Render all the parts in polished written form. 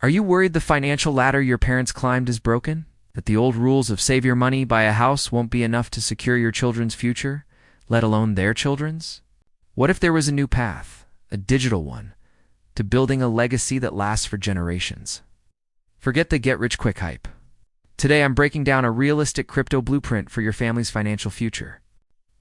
Are you worried the financial ladder your parents climbed is broken? That the old rules of save your money, buy a house won't be enough to secure your children's future, let alone their children's? What if there was a new path, a digital one, to building a legacy that lasts for generations? Forget the get-rich-quick hype. Today I'm breaking down a realistic crypto blueprint for your family's financial future.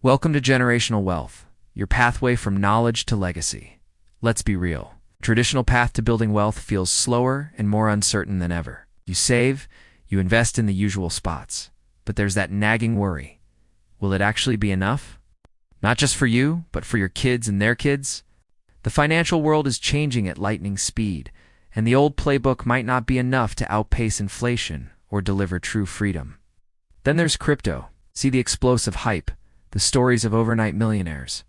Welcome to Generational Wealth, your pathway from knowledge to legacy. Let's be real. Traditional path to building wealth feels slower and more uncertain than ever. You save, you invest in the usual spots, but there's that nagging worry. Will it actually be enough? Not just for you, but for your kids and their kids? The financial world is changing at lightning speed, and the old playbook might not be enough to outpace inflation or deliver true freedom. Then there's crypto. See the explosive hype, the stories of overnight millionaires.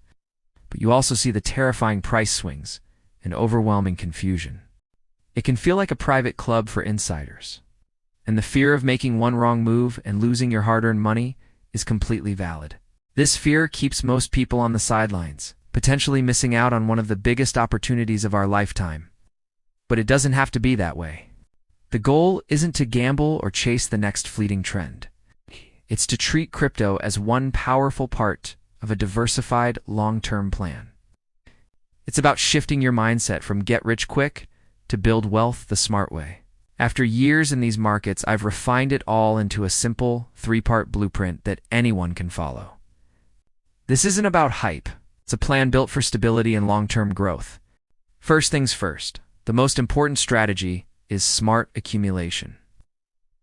But you also see the terrifying price swings and overwhelming confusion. It can feel like a private club for insiders. And the fear of making one wrong move and losing your hard-earned money is completely valid. This fear keeps most people on the sidelines, potentially missing out on one of the biggest opportunities of our lifetime. But it doesn't have to be that way. The goal isn't to gamble or chase the next fleeting trend. It's to treat crypto as one powerful part of a diversified, long-term plan. It's about shifting your mindset from get rich quick to build wealth the smart way. After years in these markets, I've refined it all into a simple, three-part blueprint that anyone can follow. This isn't about hype. It's a plan built for stability and long-term growth. First things first, the most important strategy is smart accumulation.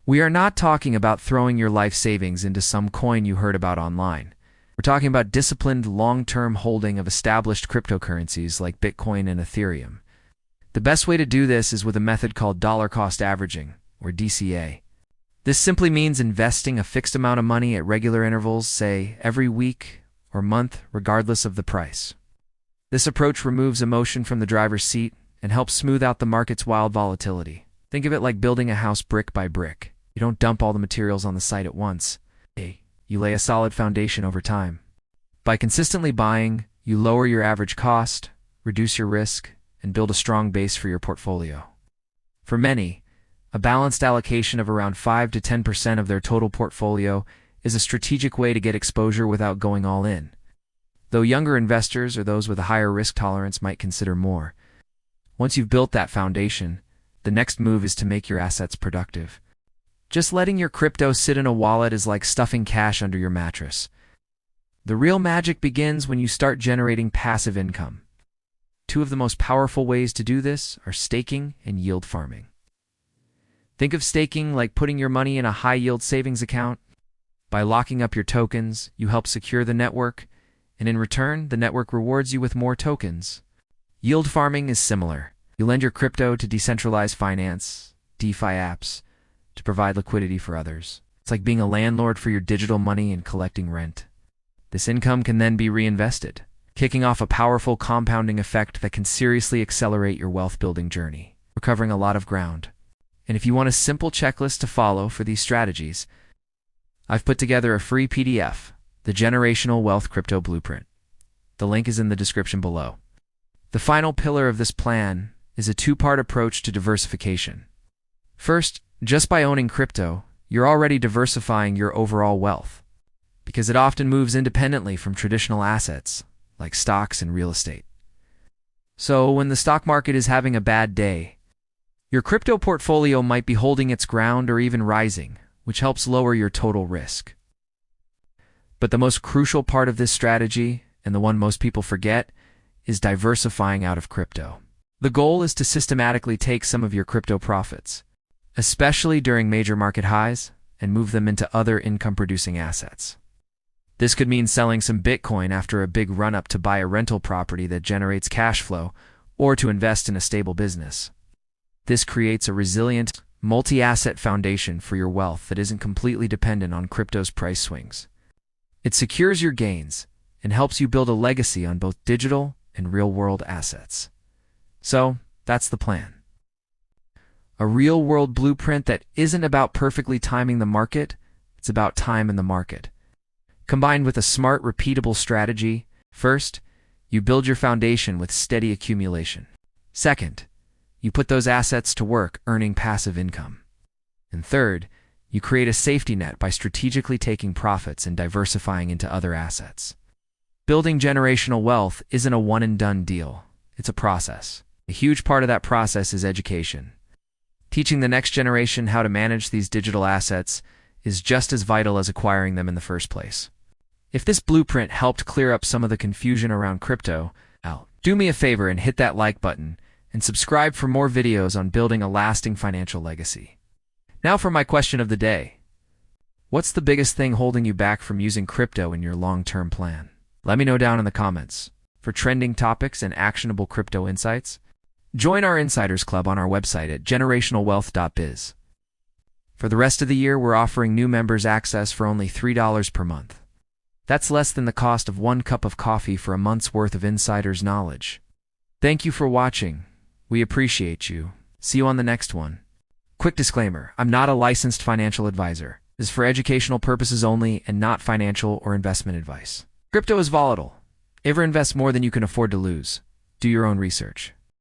We are not talking about throwing your life savings into some coin you heard about online. We're talking about disciplined, long-term holding of established cryptocurrencies like Bitcoin and Ethereum. The best way to do this is with a method called dollar cost averaging, or DCA. This simply means investing a fixed amount of money at regular intervals, say every week or month, regardless of the price. This approach removes emotion from the driver's seat and helps smooth out the market's wild volatility. Think of it like building a house brick by brick. You don't dump all the materials on the site at once. You lay a solid foundation over time. By consistently buying, you lower your average cost, reduce your risk, and build a strong base for your portfolio. For many, a balanced allocation of around 5 to 10% of their total portfolio is a strategic way to get exposure without going all in. Though younger investors or those with a higher risk tolerance might consider more. Once you've built that foundation, the next move is to make your assets productive. Just letting your crypto sit in a wallet is like stuffing cash under your mattress. The real magic begins when you start generating passive income. Two of the most powerful ways to do this are staking and yield farming. Think of staking like putting your money in a high-yield savings account. By locking up your tokens, you help secure the network, and in return, the network rewards you with more tokens. Yield farming is similar. You lend your crypto to decentralized finance, DeFi apps, to provide liquidity for others. It's like being a landlord for your digital money and collecting rent. This income can then be reinvested, kicking off a powerful compounding effect that can seriously accelerate your wealth-building journey. We're covering a lot of ground. And if you want a simple checklist to follow for these strategies, I've put together a free PDF, the Generational Wealth Crypto Blueprint. The link is in the description below. The final pillar of this plan is a two-part approach to diversification. First, just by owning crypto, you're already diversifying your overall wealth, because it often moves independently from traditional assets, like stocks and real estate. So when the stock market is having a bad day, your crypto portfolio might be holding its ground or even rising, which helps lower your total risk. But the most crucial part of this strategy, and the one most people forget, is diversifying out of crypto. The goal is to systematically take some of your crypto profits, especially during major market highs, and move them into other income-producing assets. This could mean selling some Bitcoin after a big run-up to buy a rental property that generates cash flow, or to invest in a stable business. This creates a resilient, multi-asset foundation for your wealth that isn't completely dependent on crypto's price swings. It secures your gains and helps you build a legacy on both digital and real-world assets. So, that's the plan. A real-world blueprint that isn't about perfectly timing the market, it's about time in the market. Combined with a smart, repeatable strategy, first, you build your foundation with steady accumulation. Second, You put those assets to work, earning passive income. And third, you create a safety net by strategically taking profits and diversifying into other assets. Building generational wealth isn't a one-and-done deal. It's a process. A huge part of that process is education. Teaching the next generation how to manage these digital assets is just as vital as acquiring them in the first place. If this blueprint helped clear up some of the confusion around crypto, do me a favor and hit that like button and subscribe for more videos on building a lasting financial legacy. Now for my question of the day. What's the biggest thing holding you back from using crypto in your long-term plan? Let me know down in the comments. For trending topics and actionable crypto insights, join our Insiders Club on our website at GenerationalWealth.biz. For the rest of the year, we're offering new members access for only $3 per month. That's less than the cost of 1 cup of coffee for a month's worth of insiders' knowledge. Thank you for watching. We appreciate you. See you on the next one. Quick disclaimer, I'm not a licensed financial advisor. This is for educational purposes only and not financial or investment advice. Crypto is volatile. Ever invest more than you can afford to lose? Do your own research.